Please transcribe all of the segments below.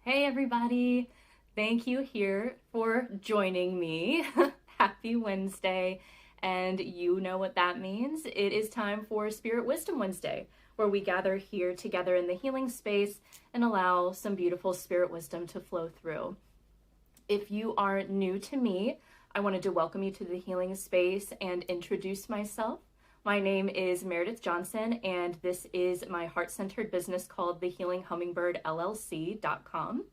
Hey everybody, thank you here for joining me. Happy Wednesday, and you know what that means. It is time for Spirit Wisdom Wednesday, where we gather here together in the healing space and allow some beautiful spirit wisdom to flow through. If you are new to me, I wanted to welcome you to the healing space and introduce myself. My name is Meredith Johnson, and this is my heart-centered business called the Healing Hummingbird LLC.com.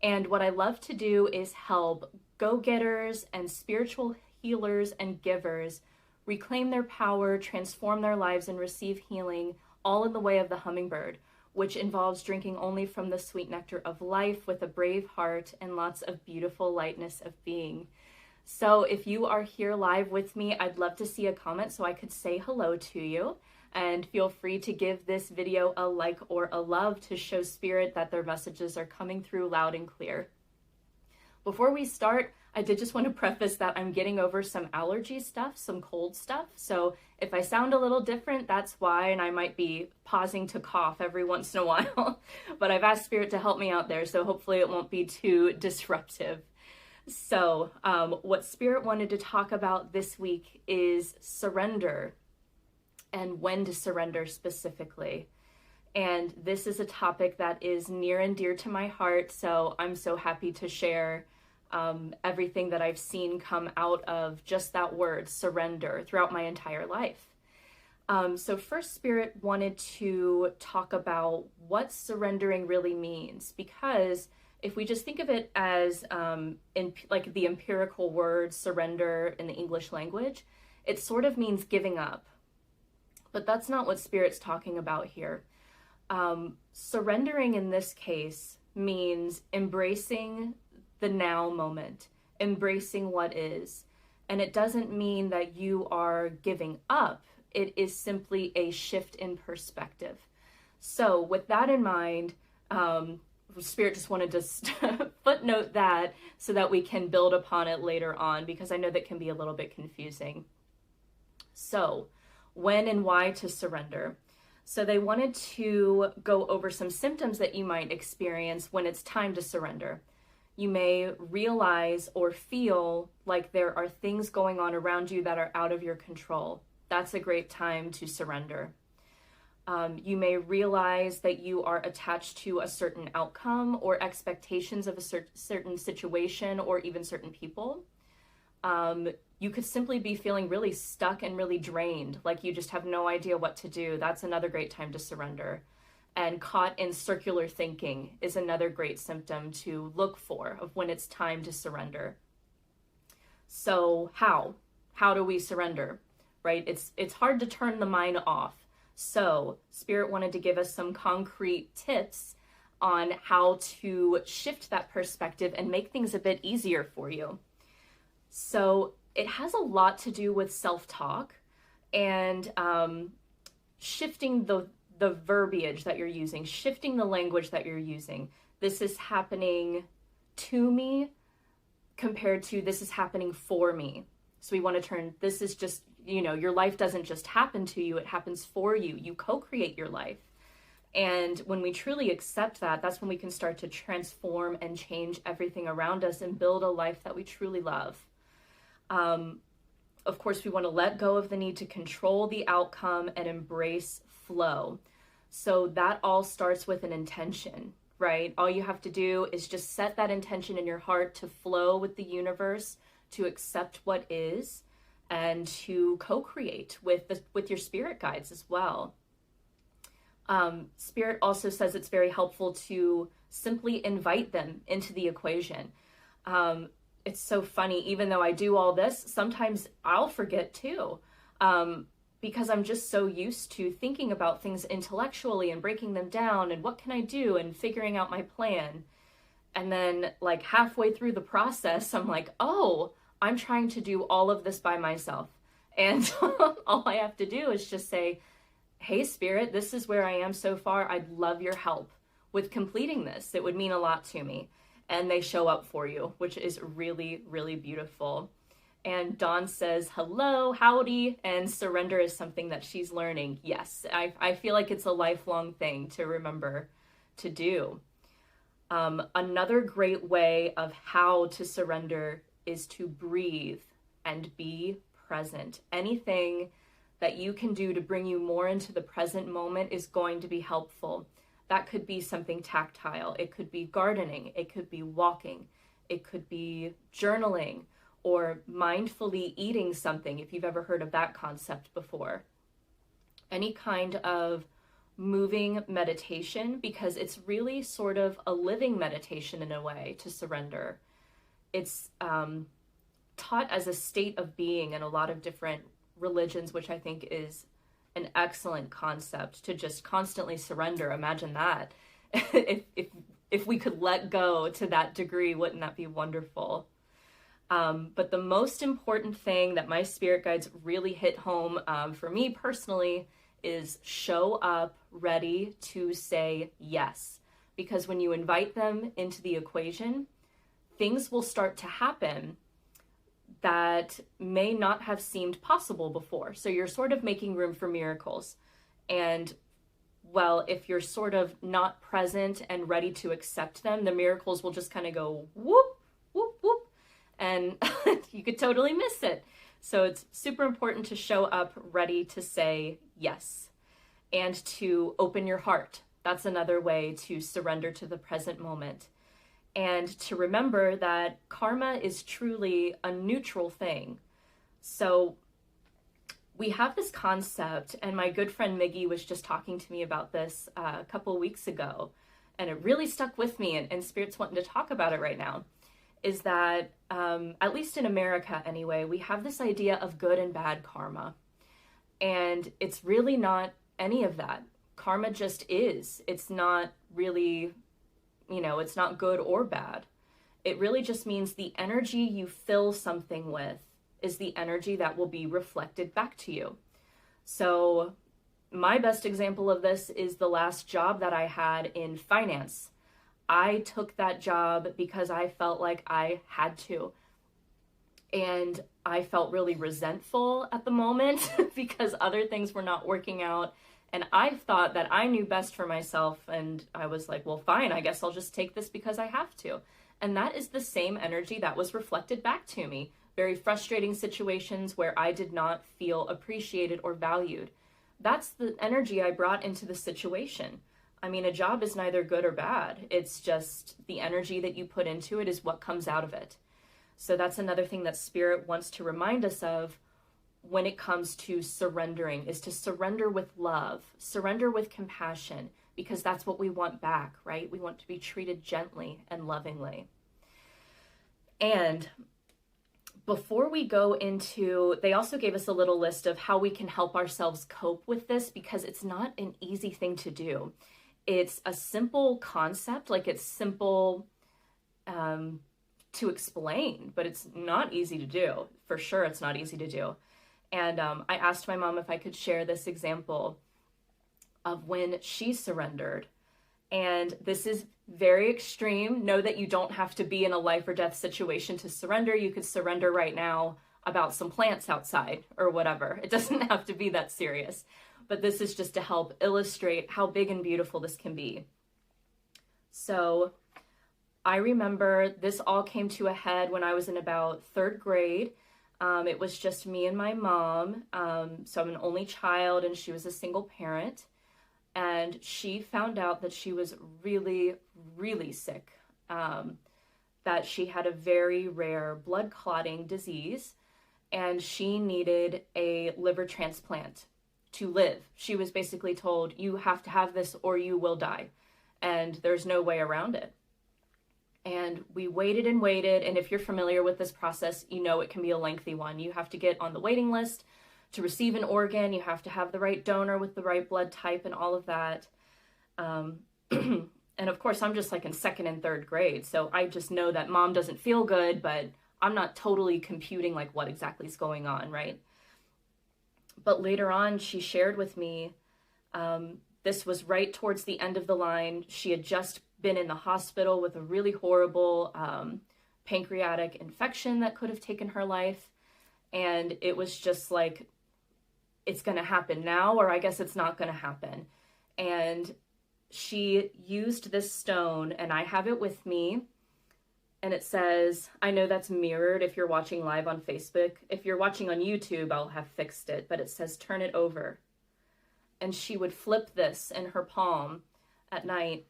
And what I love to do is help go-getters and spiritual healers and givers reclaim their power, transform their lives, and receive healing, all in the way of the hummingbird, which involves drinking only from the sweet nectar of life with a brave heart and lots of beautiful lightness of being. So if you are here live with me, I'd love to see a comment so I could say hello to you. And feel free to give this video a like or a love to show spirit that their messages are coming through loud and clear. Before we start, I did just want to preface that I'm getting over some allergy stuff, some cold stuff. So if I sound a little different, that's why, and I might be pausing to cough every once in a while. But I've asked spirit to help me out there, so hopefully it won't be too disruptive. So what Spirit wanted to talk about this week is surrender and when to surrender specifically. And this is a topic that is near and dear to my heart, so I'm so happy to share everything that I've seen come out of just that word, surrender, throughout my entire life. So first, Spirit wanted to talk about what surrendering really means, because if we just think of it as like the empirical word surrender in the English language, it sort of means giving up. But that's not what Spirit's talking about here. Surrendering in this case means embracing the now moment, embracing what is. And it doesn't mean that you are giving up. It is simply a shift in perspective. So with that in mind, Spirit just wanted to footnote that so that we can build upon it later on, because I know that can be a little bit confusing. So, when and why to surrender? So they wanted to go over some symptoms that you might experience when it's time to surrender. You may realize or feel like there are things going on around you that are out of your control. That's a great time to surrender. You may realize that you are attached to a certain outcome or expectations of a certain situation or even certain people. You could simply be feeling really stuck and really drained, like you just have no idea what to do. That's another great time to surrender. And caught in circular thinking is another great symptom to look for of when it's time to surrender. So how do we surrender, right? It's hard to turn the mind off. So Spirit wanted to give us some concrete tips on how to shift that perspective and make things a bit easier for you. So it has a lot to do with self-talk and shifting the verbiage that you're using, shifting the language that you're using. This is happening to me compared to this is happening for me. So we want to turn, this is just, your life doesn't just happen to you, it happens for you. You co-create your life. And when we truly accept that, that's when we can start to transform and change everything around us and build a life that we truly love. Of course, we want to let go of the need to control the outcome and embrace flow. So that all starts with an intention, right? All you have to do is just set that intention in your heart to flow with the universe, to accept what is, and to co-create with your spirit guides as well. Spirit also says it's very helpful to simply invite them into the equation. It's so funny, even though I do all this, sometimes I'll forget too, because I'm just so used to thinking about things intellectually and breaking them down and what can I do and figuring out my plan. And then like halfway through the process, I'm like, oh, I'm trying to do all of this by myself. And all I have to do is just say, hey, Spirit, this is where I am so far. I'd love your help with completing this. It would mean a lot to me. And they show up for you, which is really, really beautiful. And Dawn says, hello, howdy, and surrender is something that she's learning. Yes, I feel like it's a lifelong thing to remember to do. Another great way of how to surrender is to breathe and be present. Anything that you can do to bring you more into the present moment is going to be helpful. That could be something tactile. It could be gardening. It could be walking. It could be journaling or mindfully eating something, if you've ever heard of that concept before. Any kind of moving meditation, because it's really sort of a living meditation in a way to surrender. It's taught as a state of being in a lot of different religions, which I think is an excellent concept, to just constantly surrender. Imagine that. if we could let go to that degree, wouldn't that be wonderful? But the most important thing that my spirit guides really hit home for me personally is show up ready to say yes. Because when you invite them into the equation, things will start to happen that may not have seemed possible before. So you're sort of making room for miracles. And well, if you're sort of not present and ready to accept them, the miracles will just kind of go whoop, whoop, whoop, and you could totally miss it. So it's super important to show up ready to say yes and to open your heart. That's another way to surrender to the present moment. And to remember that karma is truly a neutral thing. So we have this concept, and my good friend Miggy was just talking to me about this a couple of weeks ago, and it really stuck with me, and Spirit's wanting to talk about it right now, is that, at least in America anyway, we have this idea of good and bad karma. And it's really not any of that. Karma just is. It's not really, it's not good or bad. It really just means the energy you fill something with is the energy that will be reflected back to you. So my best example of this is the last job that I had in finance. I took that job because I felt like I had to. And I felt really resentful at the moment because other things were not working out. And I thought that I knew best for myself. And I was like, well, fine, I guess I'll just take this because I have to. And that is the same energy that was reflected back to me. Very frustrating situations where I did not feel appreciated or valued. That's the energy I brought into the situation. I mean, a job is neither good or bad. It's just the energy that you put into it is what comes out of it. So that's another thing that Spirit wants to remind us of when it comes to surrendering, is to surrender with love, surrender with compassion, because that's what we want back, right? We want to be treated gently and lovingly. And before we go into, they also gave us a little list of how we can help ourselves cope with this, because it's not an easy thing to do. It's a simple concept, like it's simple to explain, but it's not easy to do. For sure, it's not easy to do. And I asked my mom if I could share this example of when she surrendered. And this is very extreme. Know that you don't have to be in a life or death situation to surrender. You could surrender right now about some plants outside or whatever. It doesn't have to be that serious. But this is just to help illustrate how big and beautiful this can be. So I remember this all came to a head when I was in about third grade. It was just me and my mom. So I'm an only child and she was a single parent. And she found out that she was really, really sick, that she had a very rare blood clotting disease, and she needed a liver transplant to live. She was basically told, you have to have this or you will die, and there's no way around it. And we waited and waited, and if you're familiar with this process, you know it can be a lengthy one. You have to get on the waiting list to receive an organ. You have to have the right donor with the right blood type and all of that. And of course, I'm just like in second and third grade, so I just know that mom doesn't feel good, but I'm not totally computing like what exactly is going on, right? But later on, she shared with me, this was right towards the end of the line. She had just been in the hospital with a really horrible pancreatic infection that could have taken her life. And it was just like, it's going to happen now, or I guess it's not going to happen. And she used this stone, and I have it with me. And it says, I know that's mirrored if you're watching live on Facebook. If you're watching on YouTube, I'll have fixed it. But it says, turn it over. And she would flip this in her palm at night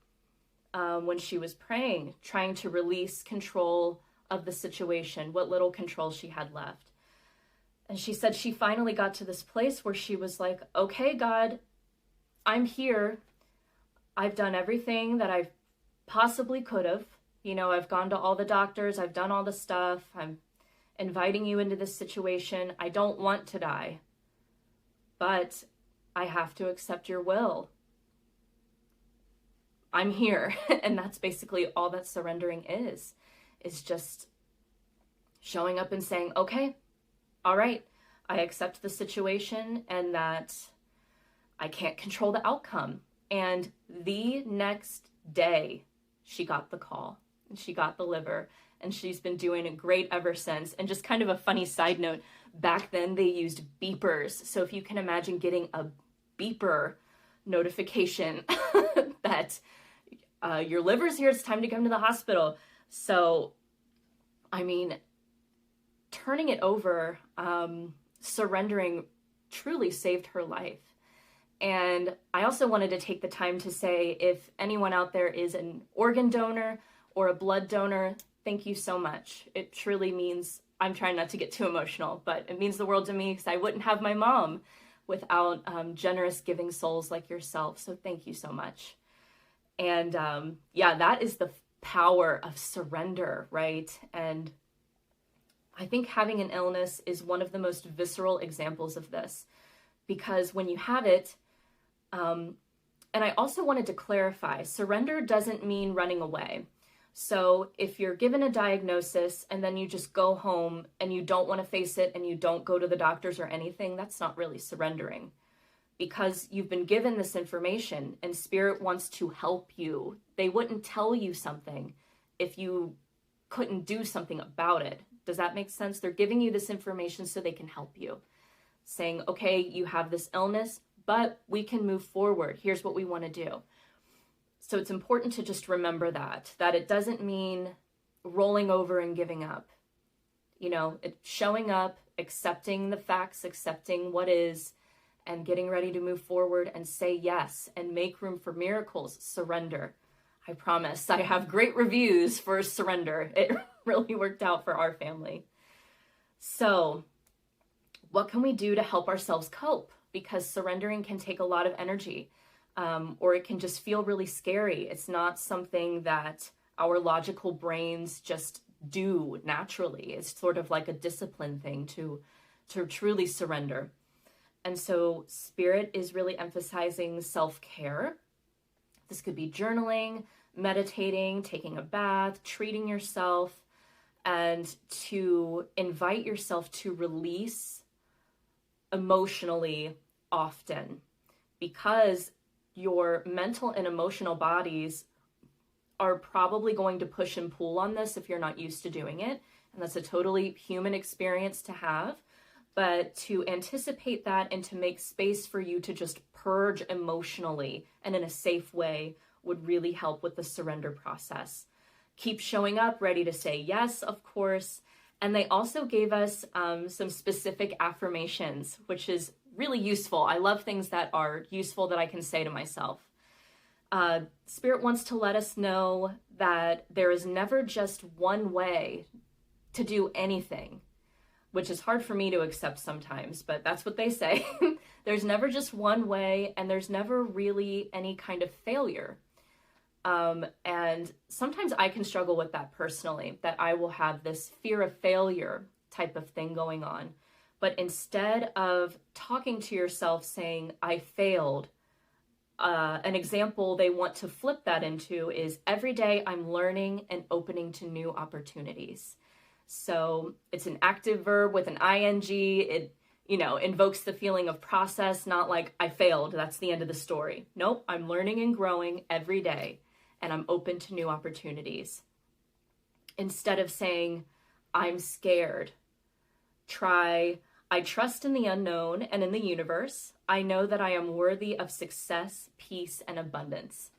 when she was praying, trying to release control of the situation, what little control she had left. And she said she finally got to this place where she was like, okay, God, I'm here. I've done everything that I possibly could have. You know, I've gone to all the doctors. I've done all the stuff. I'm inviting you into this situation. I don't want to die, but I have to accept your will. I'm here. And that's basically all that surrendering is just showing up and saying, okay, all right, I accept the situation and that I can't control the outcome. And the next day, she got the call. She got the liver, and she's been doing it great ever since. And just kind of a funny side note, back then they used beepers. So if you can imagine getting a beeper notification that your liver's here, it's time to come to the hospital. So, I mean, turning it over, surrendering truly saved her life. And I also wanted to take the time to say, if anyone out there is an organ donor or a blood donor, thank you so much. It truly means, I'm trying not to get too emotional, but it means the world to me because I wouldn't have my mom without generous giving souls like yourself. So thank you so much. And yeah, that is the power of surrender, right? And I think having an illness is one of the most visceral examples of this, because when you have it, and I also wanted to clarify, surrender doesn't mean running away. So if you're given a diagnosis and then you just go home and you don't want to face it and you don't go to the doctors or anything, that's not really surrendering, because you've been given this information and Spirit wants to help you. They wouldn't tell you something if you couldn't do something about it. Does that make sense? They're giving you this information so they can help you, saying, okay, you have this illness, but we can move forward. Here's what we want to do. So it's important to just remember that it doesn't mean rolling over and giving up. You know, it's showing up, accepting the facts, accepting what is, and getting ready to move forward and say yes and make room for miracles. Surrender. I promise. I have great reviews for surrender. It really worked out for our family. So what can we do to help ourselves cope? Because surrendering can take a lot of energy. Or it can just feel really scary. It's not something that our logical brains just do naturally. It's sort of like a discipline thing to truly surrender. And so Spirit is really emphasizing self-care. This could be journaling, meditating, taking a bath, treating yourself, and to invite yourself to release emotionally often, because your mental and emotional bodies are probably going to push and pull on this if you're not used to doing it. And that's a totally human experience to have. But to anticipate that and to make space for you to just purge emotionally and in a safe way would really help with the surrender process. Keep showing up, ready to say yes, of course. And they also gave us some specific affirmations, which is really useful. I love things that are useful that I can say to myself. Spirit wants to let us know that there is never just one way to do anything, which is hard for me to accept sometimes, but that's what they say. There's never just one way, and there's never really any kind of failure. And sometimes I can struggle with that personally, that I will have this fear of failure type of thing going on. But instead of talking to yourself saying, I failed, an example they want to flip that into is, every day I'm learning and opening to new opportunities. So it's an active verb with an ing. It, invokes the feeling of process, not like I failed, that's the end of the story. Nope, I'm learning and growing every day, and I'm open to new opportunities. Instead of saying, I'm scared, try, I trust in the unknown and in the universe. I know that I am worthy of success, peace, and abundance.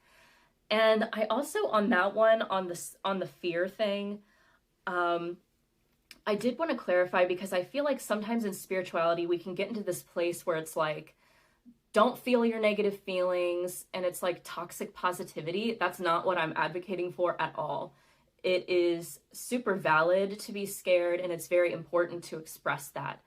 And I also, on that one, on the fear thing, I did want to clarify, because I feel like sometimes in spirituality we can get into this place where it's like, don't feel your negative feelings, and it's like toxic positivity. That's not what I'm advocating for at all. It is super valid to be scared, and it's very important to express that.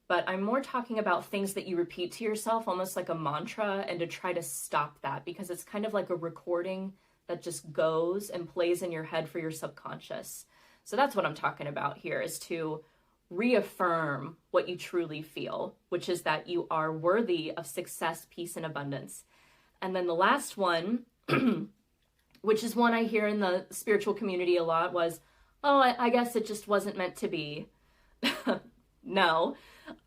But I'm more talking about things that you repeat to yourself, almost like a mantra, and to try to stop that, because it's kind of like a recording that just goes and plays in your head for your subconscious. So that's what I'm talking about here, is to reaffirm what you truly feel, which is that you are worthy of success, peace, and abundance. And then the last one, which is one I hear in the spiritual community a lot, was, oh, I guess it just wasn't meant to be. No,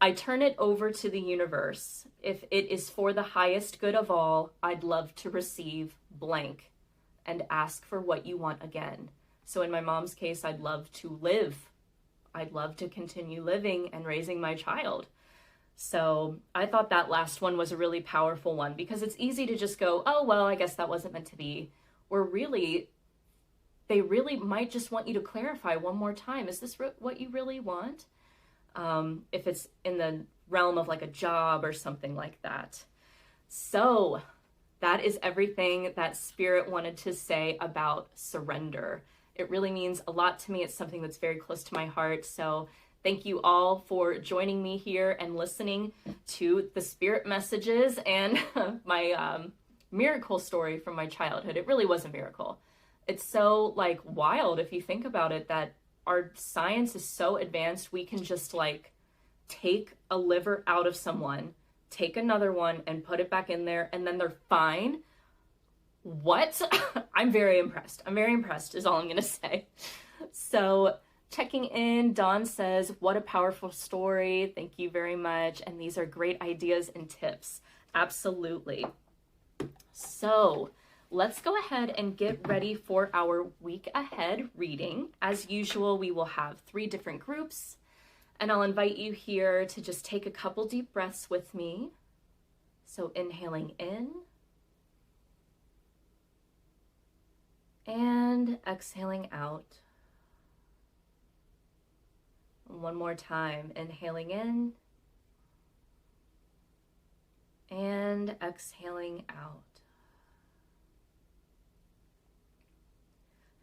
I turn it over to the universe. If it is for the highest good of all, I'd love to receive blank and ask for what you want again. So in my mom's case, I'd love to live. I'd love to continue living and raising my child. So I thought that last one was a really powerful one, because it's easy to just go, oh, well, I guess that wasn't meant to be. Or really, they really might just want you to clarify one more time. Is this what you really want? If it's in the realm of like a job or something like that. So that is everything that Spirit wanted to say about surrender. It really means a lot to me. It's something that's very close to my heart. So thank you all for joining me here and listening to the Spirit messages and my miracle story from my childhood. It really was a miracle. It's so like wild if you think about it, that our science is so advanced, we can just like take a liver out of someone, take another one and put it back in there, and then they're fine. What? I'm very impressed. I'm very impressed is all I'm going to say. So checking in, Dawn says, what a powerful story. Thank you very much. And these are great ideas and tips. Absolutely. So let's go ahead and get ready for our week ahead reading. As usual, we will have 3 different groups, and I'll invite you here to just take a couple deep breaths with me. So inhaling in and exhaling out. One more time, inhaling in and exhaling out.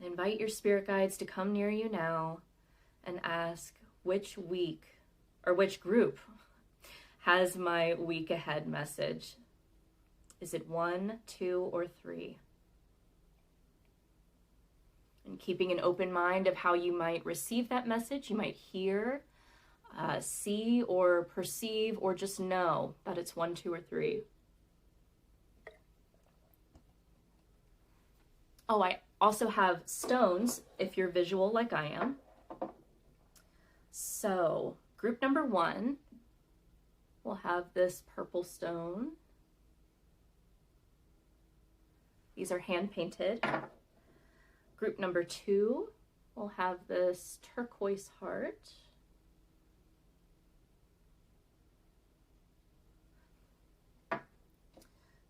Invite your spirit guides to come near you now and ask which week or which group has my week ahead message. Is it 1, 2, or 3? And keeping an open mind of how you might receive that message, you might hear, see, or perceive, or just know that it's 1, 2, or 3. Oh, I also have stones if you're visual like I am. So group number 1 will have this purple stone. These are hand painted. Group number 2 will have this turquoise heart.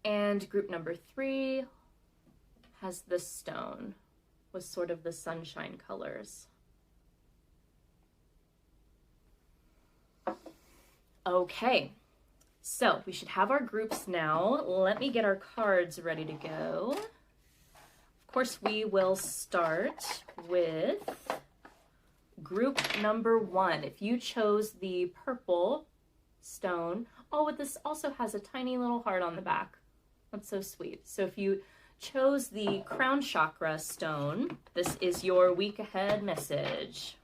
And group number 3 has this stone with sort of the sunshine colors. Okay, so we should have our groups now. Let me get our cards ready to go. Of course, we will start with group number 1. If you chose the purple stone, oh, but this also has a tiny little heart on the back. That's so sweet. So if you chose the crown chakra stone, this is your week ahead message.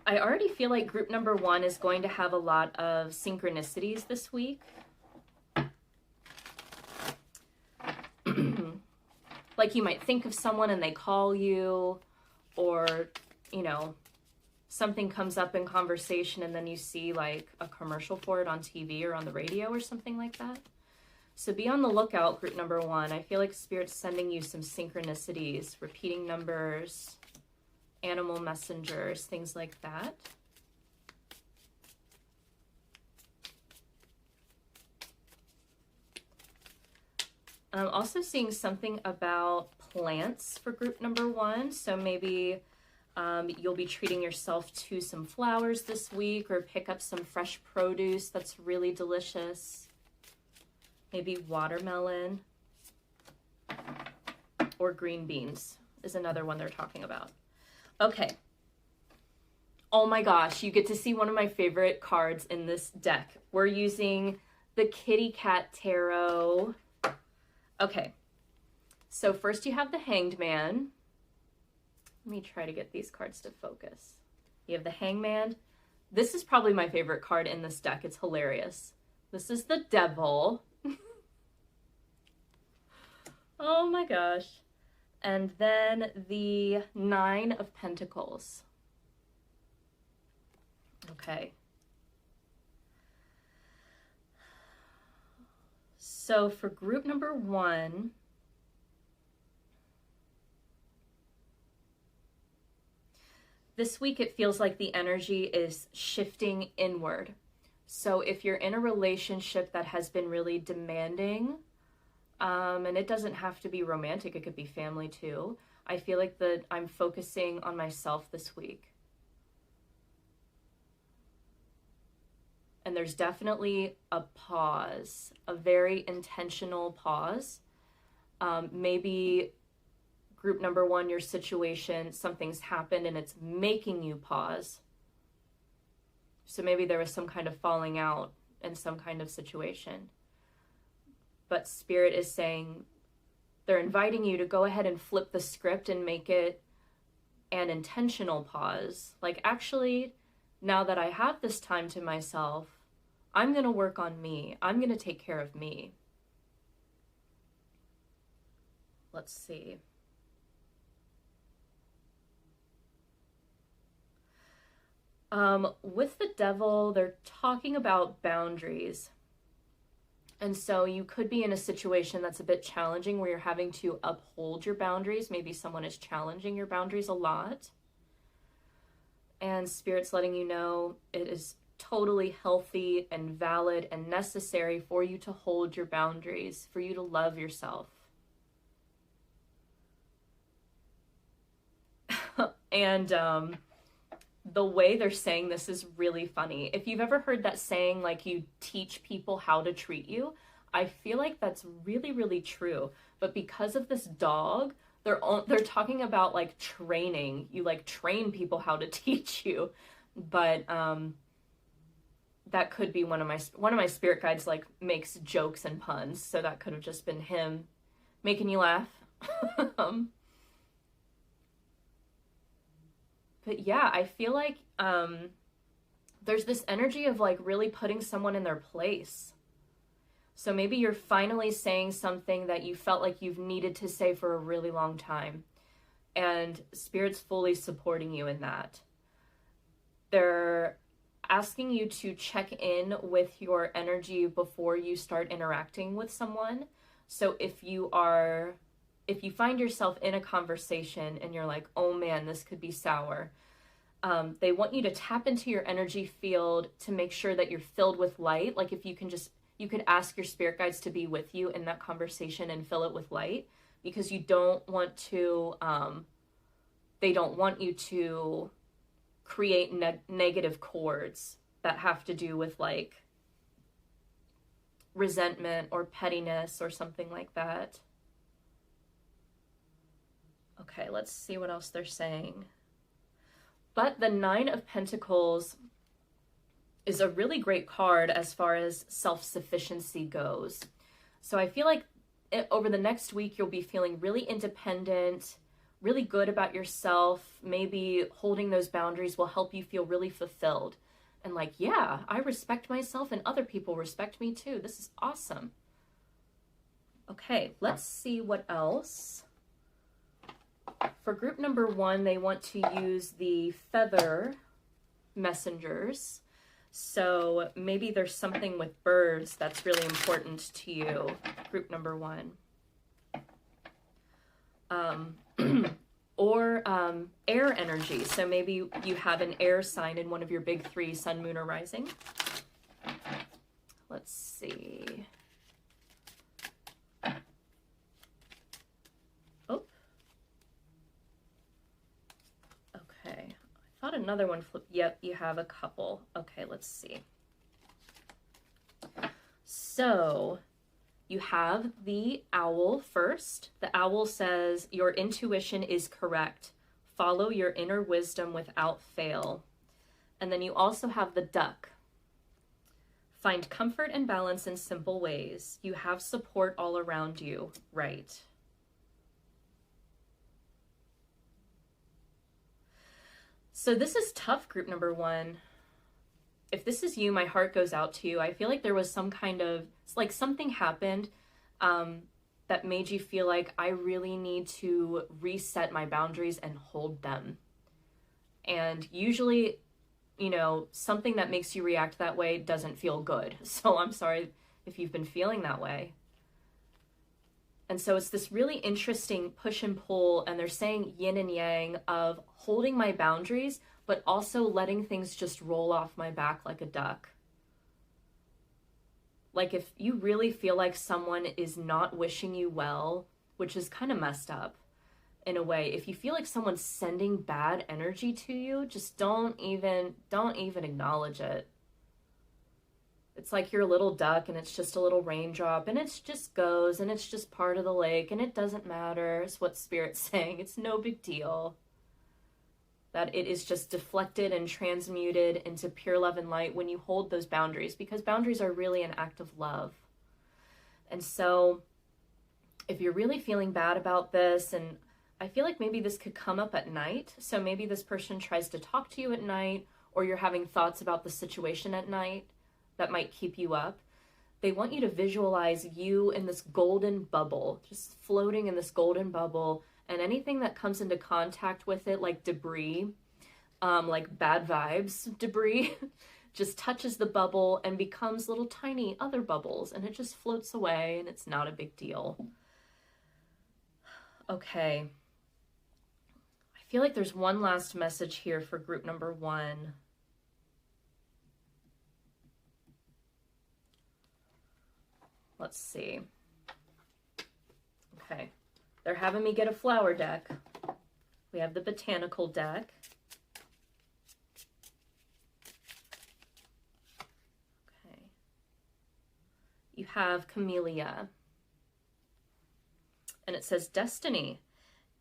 I already feel like group number 1 is going to have a lot of synchronicities this week. Like you might think of someone and they call you, or, you know, something comes up in conversation and then you see like a commercial for it on TV or on the radio or something like that. So be on the lookout, group number 1. I feel like Spirit's sending you some synchronicities, repeating numbers, animal messengers, things like that. I'm also seeing something about plants for group number 1. So maybe you'll be treating yourself to some flowers this week, or pick up some fresh produce that's really delicious. Maybe watermelon or green beans is another one they're talking about. Okay. Oh my gosh, you get to see one of my favorite cards in this deck. We're using the Kitty Cat Tarot. Okay, so first you have the Hanged Man. Let me try to get these cards to focus. You have the Hangman. This is probably my favorite card in this deck. It's hilarious. This is the Devil. Oh my gosh. And then the 9 of Pentacles. Okay. So for group number 1, this week it feels like the energy is shifting inward. So if you're in a relationship that has been really demanding, and it doesn't have to be romantic, it could be family too. I feel like I'm focusing on myself this week. And there's definitely a pause, a very intentional pause. Maybe group number 1, your situation, something's happened and it's making you pause. So maybe there was some kind of falling out in some kind of situation. But Spirit is saying, they're inviting you to go ahead and flip the script and make it an intentional pause. Like, actually, now that I have this time to myself, I'm going to work on me. I'm going to take care of me. Let's see. With the Devil, they're talking about boundaries. And so you could be in a situation that's a bit challenging where you're having to uphold your boundaries. Maybe someone is challenging your boundaries a lot. And Spirit's letting you know it is totally healthy and valid and necessary for you to hold your boundaries, for you to love yourself. And the way they're saying this is really funny. If you've ever heard that saying, like, you teach people how to treat you, I feel like that's really, really true. But because of this dog, they're talking about, like, training. You, like, train people how to teach you. But that could be one of my spirit guides, like, makes jokes and puns. So that could have just been him making you laugh. But yeah, I feel like there's this energy of, like, really putting someone in their place. So maybe you're finally saying something that you felt like you've needed to say for a really long time. And Spirit's fully supporting you in that. They're asking you to check in with your energy before you start interacting with someone. So if you find yourself in a conversation and you're like, oh man, this could be sour, they want you to tap into your energy field to make sure that you're filled with light. Like, if you could ask your spirit guides to be with you in that conversation and fill it with light, because you don't want to, they don't want you to create negative cords that have to do with, like, resentment or pettiness or something like that. Okay, let's see what else they're saying. But the 9 of Pentacles is a really great card as far as self-sufficiency goes. So I feel like over the next week, you'll be feeling really independent, really good about yourself. Maybe holding those boundaries will help you feel really fulfilled. And like, yeah, I respect myself and other people respect me too. This is awesome. Okay, let's see what else. For group number 1, they want to use the feather messengers. So maybe there's something with birds that's really important to you, group number 1. Or air energy. So maybe you have an air sign in one of your big 3, sun, moon, or rising. Let's see. another one flip? Yep, you have a couple. Okay, let's see. So you have the owl first. The owl says, your intuition is correct. Follow your inner wisdom without fail. And then you also have the duck. Find comfort and balance in simple ways. You have support all around you. Right. So this is tough, group number one. If this is you, my heart goes out to you. I feel like there was some kind of, it's like something happened that made you feel like I really need to reset my boundaries and hold them. And usually, you know, something that makes you react that way doesn't feel good. So I'm sorry if you've been feeling that way. And so it's this really interesting push and pull, and they're saying yin and yang of holding my boundaries, but also letting things just roll off my back like a duck. Like if you really feel like someone is not wishing you well, which is kind of messed up in a way, if you feel like someone's sending bad energy to you, just don't even acknowledge it. It's like you're a little duck and it's just a little raindrop and it just goes and it's just part of the lake and it doesn't matter. It's what Spirit's saying. It's no big deal. That it is just deflected and transmuted into pure love and light when you hold those boundaries, because boundaries are really an act of love. And so if you're really feeling bad about this, and I feel like maybe this could come up at night. So maybe this person tries to talk to you at night, or you're having thoughts about the situation at night that might keep you up. They want you to visualize you in this golden bubble, just floating in this golden bubble, and anything that comes into contact with it, like debris, like bad vibes debris, just touches the bubble and becomes little tiny other bubbles, and it just floats away and it's not a big deal. Okay. I feel like there's one last message here for group number one. Let's see. Okay. They're having me get a flower deck. We have the botanical deck. Okay. You have Camellia. And it says destiny.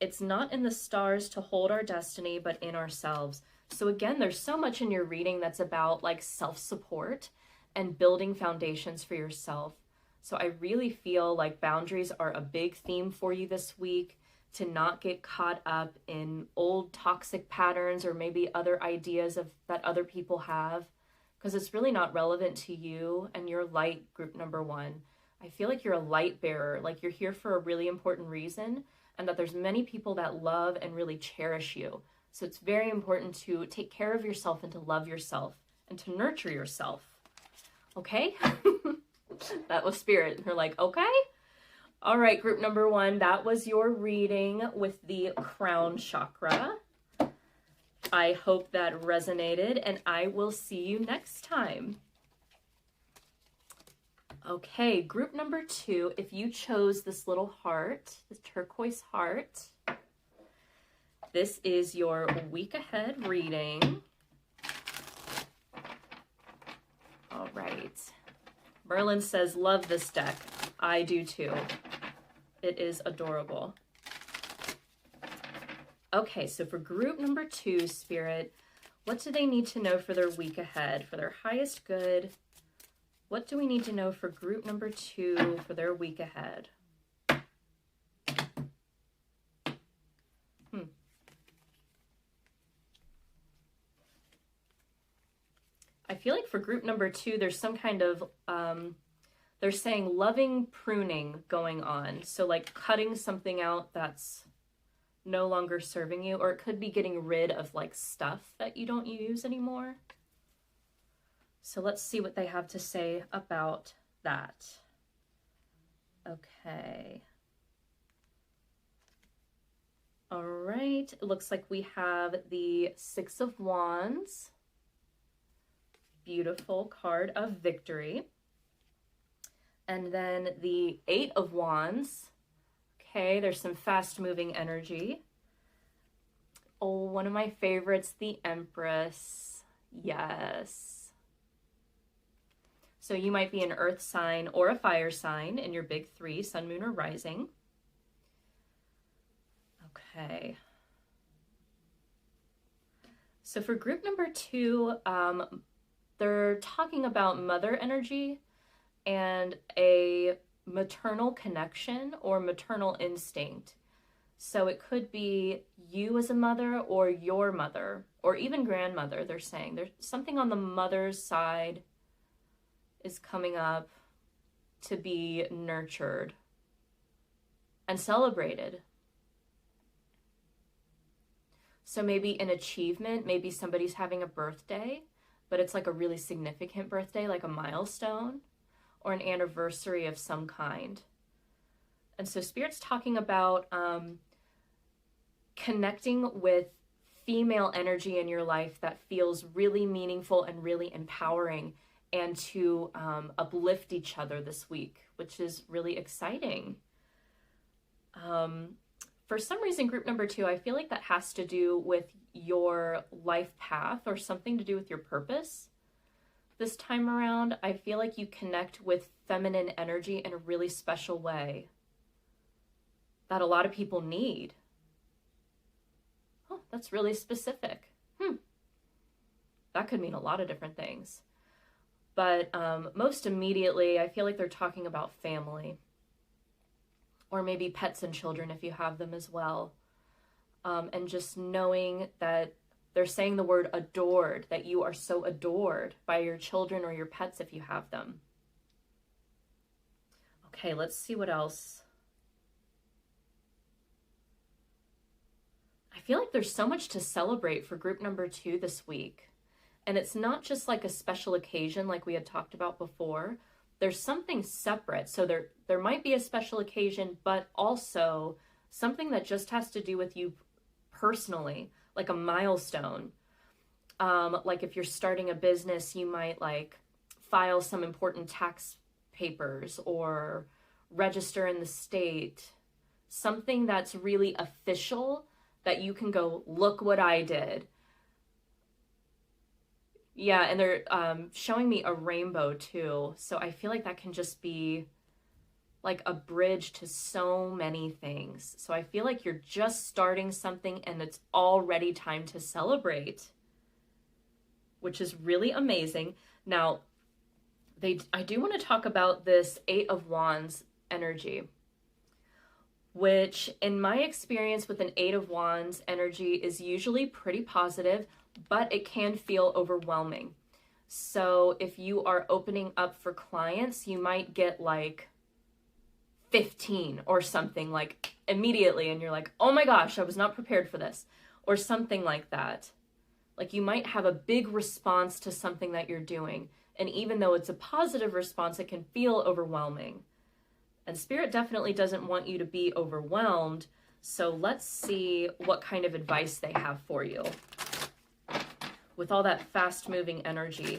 It's not in the stars to hold our destiny, but in ourselves. So again, there's so much in your reading that's about like self-support and building foundations for yourself. So I really feel like boundaries are a big theme for you this week, to not get caught up in old toxic patterns or maybe other ideas of that other people have, because it's really not relevant to you and your light, group number one. I feel like you're a light bearer, like you're here for a really important reason, and that there's many people that love and really cherish you. So it's very important to take care of yourself and to love yourself and to nurture yourself. Okay? That was Spirit. They're like, okay. All right, group number one, that was your reading with the crown chakra. I hope that resonated, and I will see you next time. Okay, group number two, if you chose this little heart, this turquoise heart, this is your week ahead reading. All right. Merlin says, love this deck. I do too. It is adorable. Okay, so for group number two, Spirit, what do they need to know for their week ahead, for their highest good? What do we need to know for group number two for their week ahead? I feel like for group number two, there's some kind of, they're saying loving pruning going on. So like cutting something out that's no longer serving you, or it could be getting rid of like stuff that you don't use anymore. So let's see what they have to say about that. Okay. All right, it looks like we have the Six of Wands. Beautiful card of victory. And then the Eight of Wands. Okay, there's some fast moving energy. Oh, one of my favorites, the Empress. Yes. So you might be an earth sign or a fire sign in your big three, sun, moon, or rising. Okay. So for group number 2, they're talking about mother energy and a maternal connection or maternal instinct. So it could be you as a mother or your mother or even grandmother. They're saying there's something on the mother's side is coming up to be nurtured and celebrated. So maybe an achievement, maybe somebody's having a birthday, but it's like a really significant birthday, like a milestone or an anniversary of some kind. And so Spirit's talking about connecting with female energy in your life that feels really meaningful and really empowering, and to uplift each other this week, which is really exciting. For some reason, group number 2, I feel like that has to do with your life path or something to do with your purpose. This time around, I feel like you connect with feminine energy in a really special way that a lot of people need. Oh, that's really specific. That could mean a lot of different things. But most immediately, I feel like they're talking about family. Or maybe pets and children if you have them as well. And just knowing that they're saying the word adored, that you are so adored by your children or your pets if you have them. Okay, let's see what else. I feel like there's so much to celebrate for group number 2 this week. And it's not just like a special occasion like we had talked about before. There's something separate. So there might be a special occasion, but also something that just has to do with you personally, like a milestone. Like if you're starting a business, you might like file some important tax papers or register in the state. Something that's really official that you can go, look what I did. Yeah, and they're showing me a rainbow too. So I feel like that can just be like a bridge to so many things. So I feel like you're just starting something and it's already time to celebrate, which is really amazing. Now, I do want to talk about this 8 of Wands energy, which in my experience with an 8 of Wands energy is usually pretty positive, but it can feel overwhelming. So if you are opening up for clients, you might get like 15 or something like immediately, and you're like, oh my gosh, I was not prepared for this, or something like that. Like you might have a big response to something that you're doing, and even though it's a positive response, it can feel overwhelming. And Spirit definitely doesn't want you to be overwhelmed. So let's see what kind of advice they have for you with all that fast moving energy.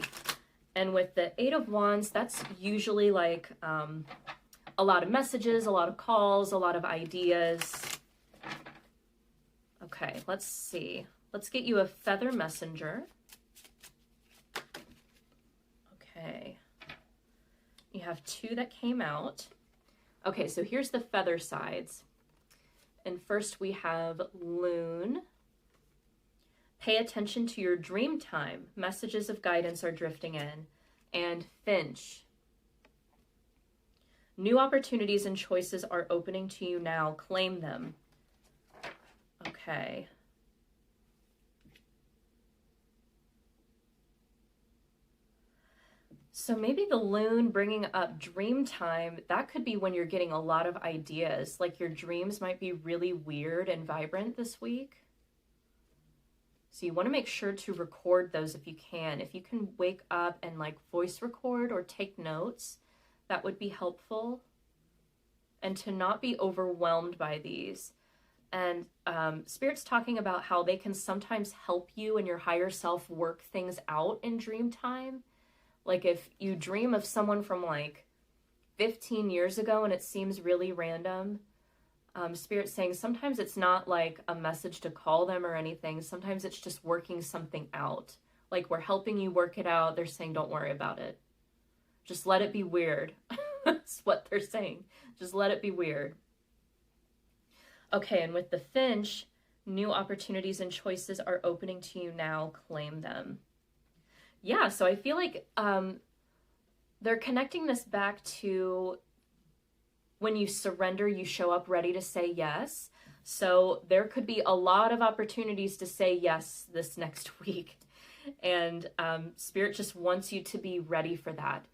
And with the 8 of Wands, that's usually like a lot of messages, a lot of calls, a lot of ideas. Okay, let's see. Let's get you a feather messenger. Okay. You have 2 that came out. Okay, so here's the feather sides. And first we have Loon. Pay attention to your dream time. Messages of guidance are drifting in. And Finch. New opportunities and choices are opening to you now. Claim them. Okay. So maybe the Loon bringing up dream time, that could be when you're getting a lot of ideas. Like your dreams might be really weird and vibrant this week. So you want to make sure to record those if you can. If you can wake up and like voice record or take notes, that would be helpful. And to not be overwhelmed by these. And Spirit's talking about how they can sometimes help you and your higher self work things out in dream time. Like if you dream of someone from like 15 years ago and it seems really random, Spirit's saying sometimes it's not like a message to call them or anything. Sometimes it's just working something out. Like we're helping you work it out. They're saying, don't worry about it. Just let it be weird. That's what they're saying. Just let it be weird. Okay, and with the Finch, new opportunities and choices are opening to you now. Claim them. Yeah, so I feel like they're connecting this back to when you surrender, you show up ready to say yes. So there could be a lot of opportunities to say yes this next week. And Spirit just wants you to be ready for that.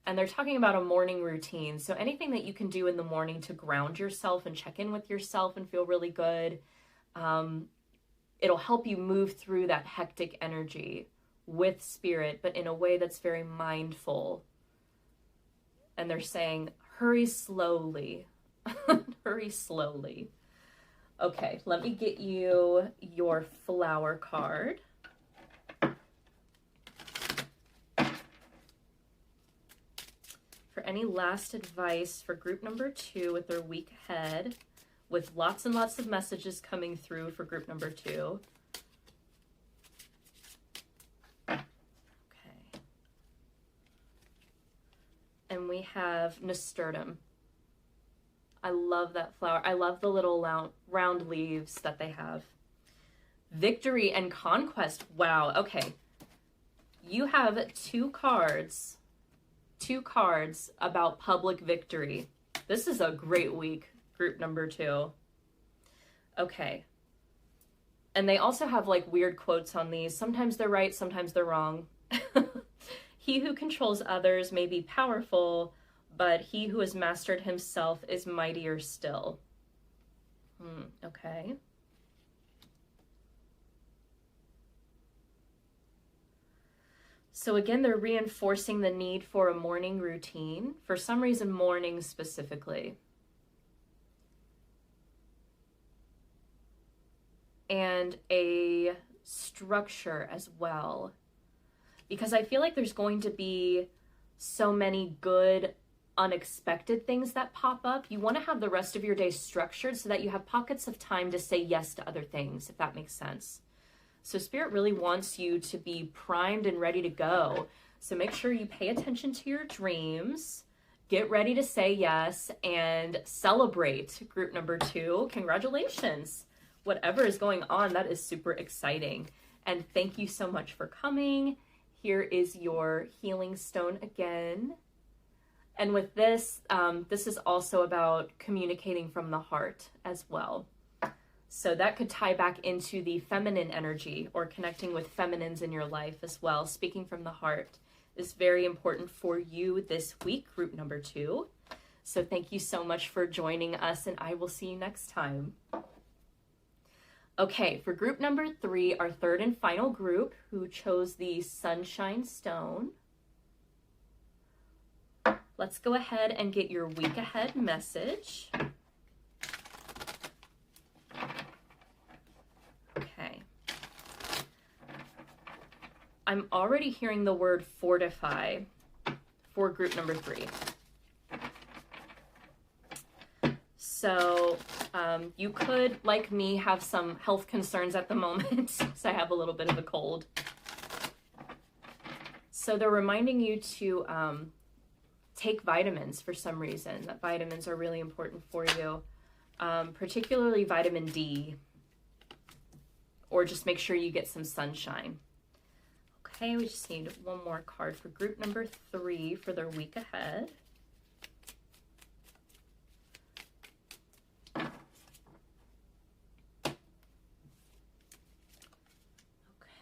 And they're talking about a morning routine. So anything that you can do in the morning to ground yourself and check in with yourself and feel really good, it'll help you move through that hectic energy with Spirit, but in a way that's very mindful. And they're saying, hurry slowly. Hurry slowly. Okay, let me get you your flower card. For any last advice for group number 2 with their week ahead, with lots and lots of messages coming through for group number 2. Okay. And we have nasturtium. I love that flower. I love the little round leaves that they have. Victory and conquest. Wow. Okay. You have two cards about public victory. This is a great week, group number 2. Okay. And they also have like weird quotes on these. Sometimes they're right, sometimes they're wrong. He who controls others may be powerful, but he who has mastered himself is mightier still. Okay. So again, they're reinforcing the need for a morning routine. For some reason, morning specifically. And a structure as well. Because I feel like there's going to be so many good, unexpected things that pop up. You want to have the rest of your day structured so that you have pockets of time to say yes to other things, if that makes sense. So Spirit really wants you to be primed and ready to go. So make sure you pay attention to your dreams, get ready to say yes, and celebrate group number 2. Congratulations. Whatever is going on, that is super exciting. And thank you so much for coming. Here is your healing stone again. And with this, this is also about communicating from the heart as well. So that could tie back into the feminine energy or connecting with feminines in your life as well. Speaking from the heart is very important for you this week, group number 2. So thank you so much for joining us, and I will see you next time. Okay, for group number 3, our third and final group who chose the Sunshine Stone. Let's go ahead and get your week ahead message. Okay. I'm already hearing the word fortify for group number 3. So you could, like me, have some health concerns at the moment, because I have a little bit of a cold. So they're reminding you to take vitamins for some reason, that vitamins are really important for you, particularly vitamin D, or just make sure you get some sunshine. Okay, we just need one more card for group number 3 for their week ahead.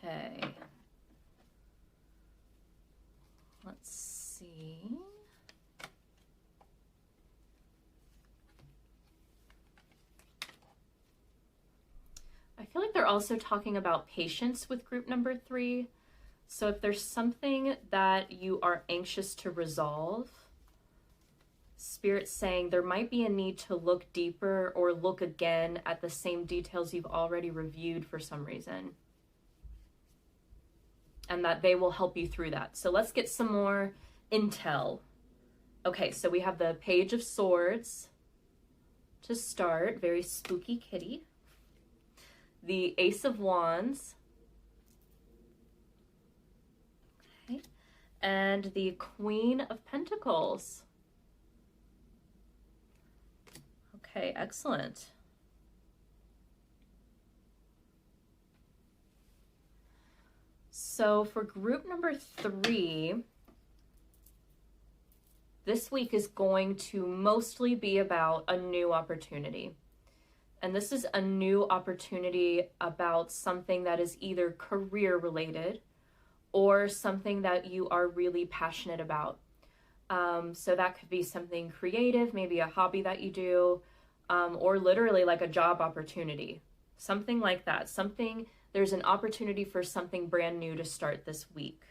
Okay. Let's see. I feel like they're also talking about patience with group number 3. So if there's something that you are anxious to resolve, Spirit's saying there might be a need to look deeper or look again at the same details you've already reviewed for some reason. And that they will help you through that. So let's get some more intel. Okay, so we have the Page of Swords, to start, very spooky kitty. The Ace of Wands. Okay. And the Queen of Pentacles. Okay, excellent. So for group number 3, this week is going to mostly be about a new opportunity. And this is a new opportunity about something that is either career related or something that you are really passionate about. So that could be something creative, maybe a hobby that you do, or literally like a job opportunity, something like that. There's an opportunity for something brand new to start this week.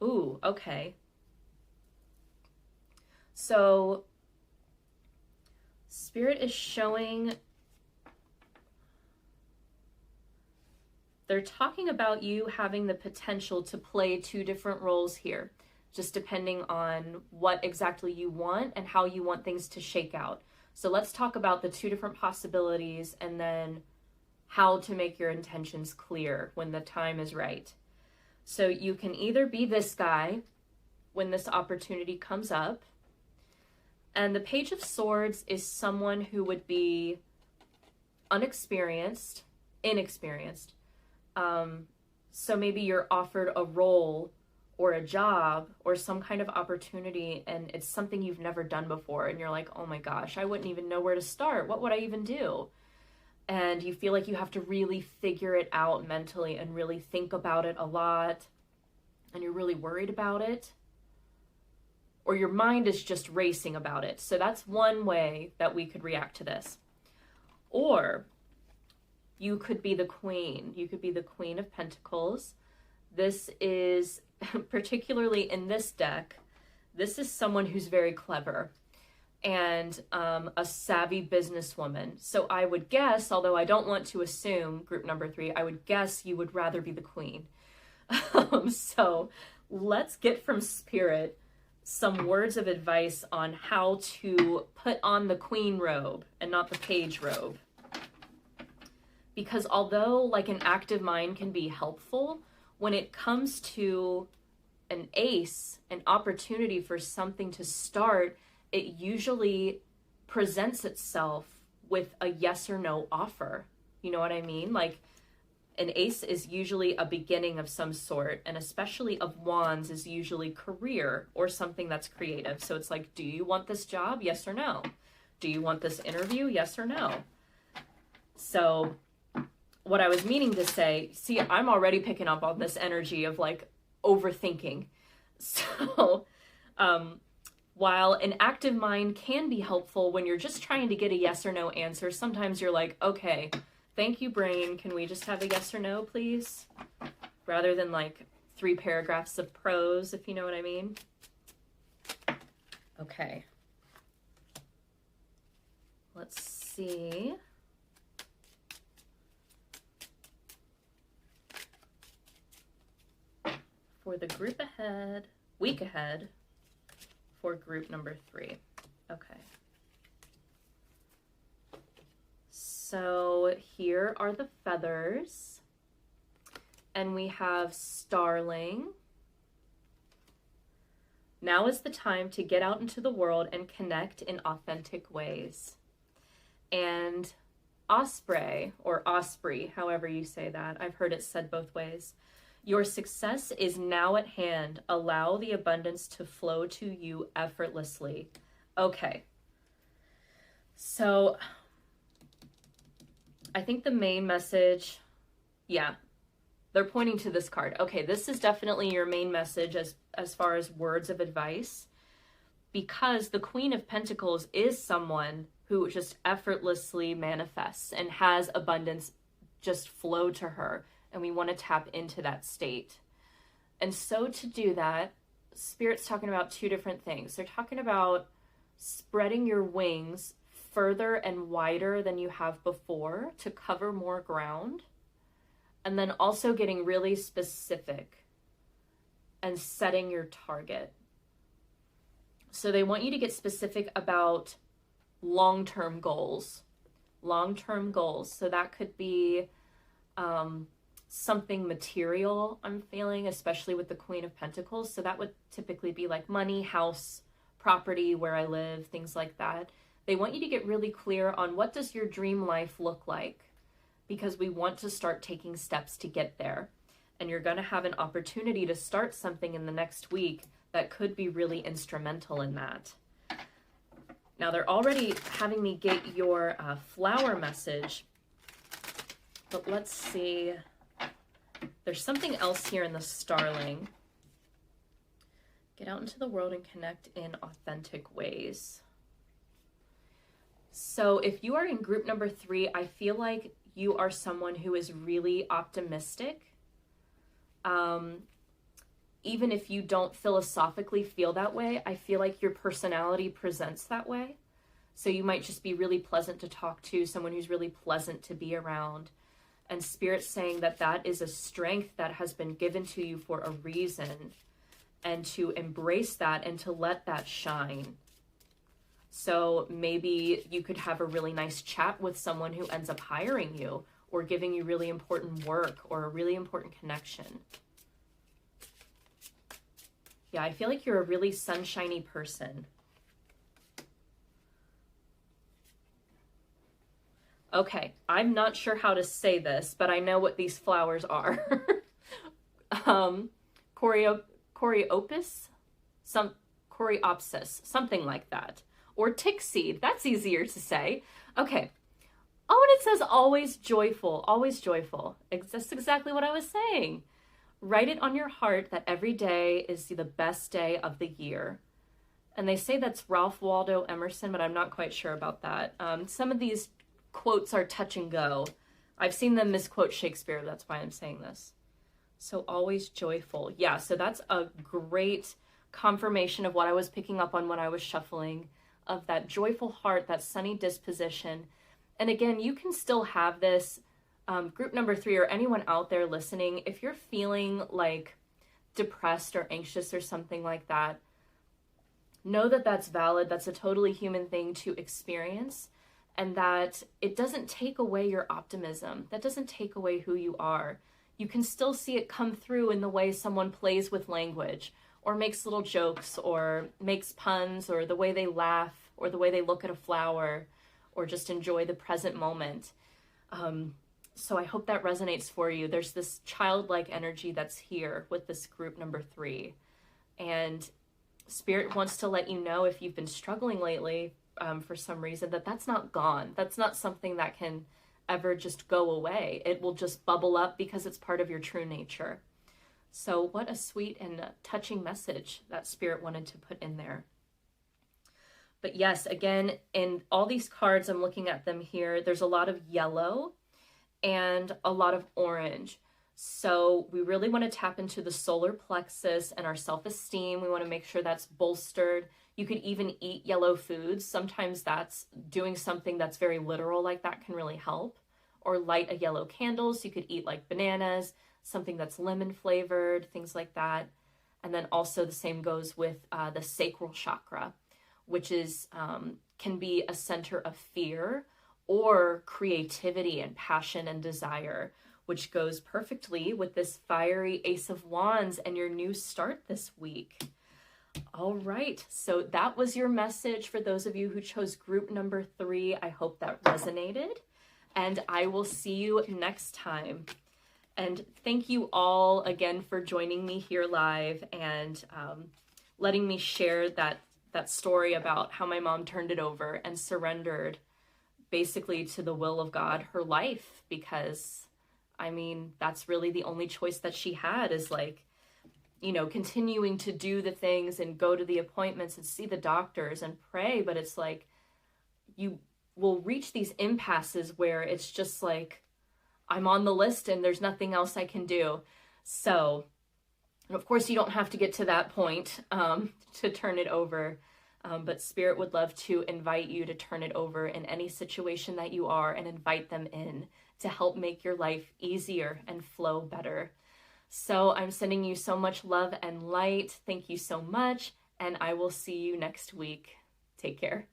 Ooh, okay. So Spirit is showing, they're talking about you having the potential to play 2 different roles here, just depending on what exactly you want and how you want things to shake out. So let's talk about the 2 different possibilities and then how to make your intentions clear when the time is right. So you can either be this guy when this opportunity comes up, and the Page of Swords is someone who would be inexperienced. So maybe you're offered a role or a job or some kind of opportunity, and it's something you've never done before, and you're like, oh my gosh, I wouldn't even know where to start. What would I even do? And you feel like you have to really figure it out mentally and really think about it a lot, and you're really worried about it, or your mind is just racing about it. So that's one way that we could react to this. Or you could be the queen. You could be the Queen of Pentacles. This is, particularly in this deck, this is someone who's very clever and a savvy businesswoman. So I would guess, although I don't want to assume, group number 3, I would guess you would rather be the queen. So let's get from Spirit some words of advice on how to put on the queen robe and not the page robe. Because although like an active mind can be helpful, when it comes to an ace, an opportunity for something to start, it usually presents itself with a yes or no offer. You know what I mean? Like an ace is usually a beginning of some sort, and especially of wands is usually career or something that's creative. So it's like, do you want this job? Yes or no? Do you want this interview? Yes or no? So what I was meaning to say, see, I'm already picking up on this energy of like overthinking. So, while an active mind can be helpful when you're just trying to get a yes or no answer, sometimes you're like, okay, thank you, brain. Can we just have a yes or no, please? Rather than like 3 paragraphs of prose, if you know what I mean. Okay. Let's see. For the group ahead, week ahead, for group number 3. Okay. So here are the feathers, and we have starling. Now is the time to get out into the world and connect in authentic ways. And osprey, or osprey, however you say that, I've heard it said both ways. Your success is now at hand. Allow the abundance to flow to you effortlessly. Okay. So I think the main message, yeah, they're pointing to this card. Okay, this is definitely your main message as far as words of advice, because the Queen of Pentacles is someone who just effortlessly manifests and has abundance just flow to her, and we want to tap into that state. And so to do that, Spirit's talking about 2 different things. They're talking about spreading your wings further and wider than you have before to cover more ground, and then also getting really specific and setting your target. So they want you to get specific about long-term goals. Long-term goals. So that could be something material, I'm feeling, especially with the Queen of Pentacles. So that would typically be like money, house, property, where I live, things like that. They want you to get really clear on what does your dream life look like, because we want to start taking steps to get there. And you're going to have an opportunity to start something in the next week that could be really instrumental in that. Now they're already having me get your flower message, but let's see. There's something else here in the Starling. Get out into the world and connect in authentic ways. So if you are in group number 3, I feel like you are someone who is really optimistic. Even if you don't philosophically feel that way, I feel like your personality presents that way. So you might just be really pleasant to talk to, someone who's really pleasant to be around. And Spirit's saying that that is a strength that has been given to you for a reason, and to embrace that and to let that shine. So maybe you could have a really nice chat with someone who ends up hiring you or giving you really important work or a really important connection. Yeah, I feel like you're a really sunshiny person. Okay, I'm not sure how to say this, but I know what these flowers are. Coreopsis, something like that. Or tick seed, that's easier to say. Okay. Oh, and it says always joyful, always joyful. That's exactly what I was saying. Write it on your heart that every day is the best day of the year. And they say that's Ralph Waldo Emerson, but I'm not quite sure about that. Some of these quotes are touch and go. I've seen them misquote Shakespeare, that's why I'm saying this. So always joyful. Yeah, so that's a great confirmation of what I was picking up on when I was shuffling, of that joyful heart, that sunny disposition. And again, you can still have this. Group number 3, or anyone out there listening, if you're feeling like depressed or anxious or something like that, know that that's valid. That's a totally human thing to experience, and that it doesn't take away your optimism. That doesn't take away who you are. You can still see it come through in the way someone plays with language, or makes little jokes, or makes puns, or the way they laugh, or the way they look at a flower, or just enjoy the present moment. So I hope that resonates for you. There's this childlike energy that's here with this group number 3. And Spirit wants to let you know, if you've been struggling lately for some reason, that that's not gone. That's not something that can ever just go away. It will just bubble up because it's part of your true nature. So what a sweet and touching message that Spirit wanted to put in there. But yes, again, in all these cards, I'm looking at them here, there's a lot of yellow and a lot of orange. So we really want to tap into the solar plexus and our self-esteem. We want to make sure that's bolstered. You could even eat yellow foods. Sometimes that's doing something that's very literal, like that can really help. Or light a yellow candle. So you could eat like bananas, something that's lemon flavored, things like that. And then also the same goes with the sacral chakra, which is can be a center of fear or creativity and passion and desire, which goes perfectly with this fiery Ace of Wands and your new start this week. All right, so that was your message for those of you who chose group number 3. I hope that resonated, and I will see you next time. And thank you all again for joining me here live and letting me share that story about how my mom turned it over and surrendered basically to the will of God, her life, because I mean, that's really the only choice that she had, is like, you know, continuing to do the things and go to the appointments and see the doctors and pray. But it's like, you will reach these impasses where it's just like, I'm on the list and there's nothing else I can do. So, of course, you don't have to get to that point to turn it over. But Spirit would love to invite you to turn it over in any situation that you are, and invite them in to help make your life easier and flow better. So I'm sending you so much love and light. Thank you so much, and I will see you next week. Take care.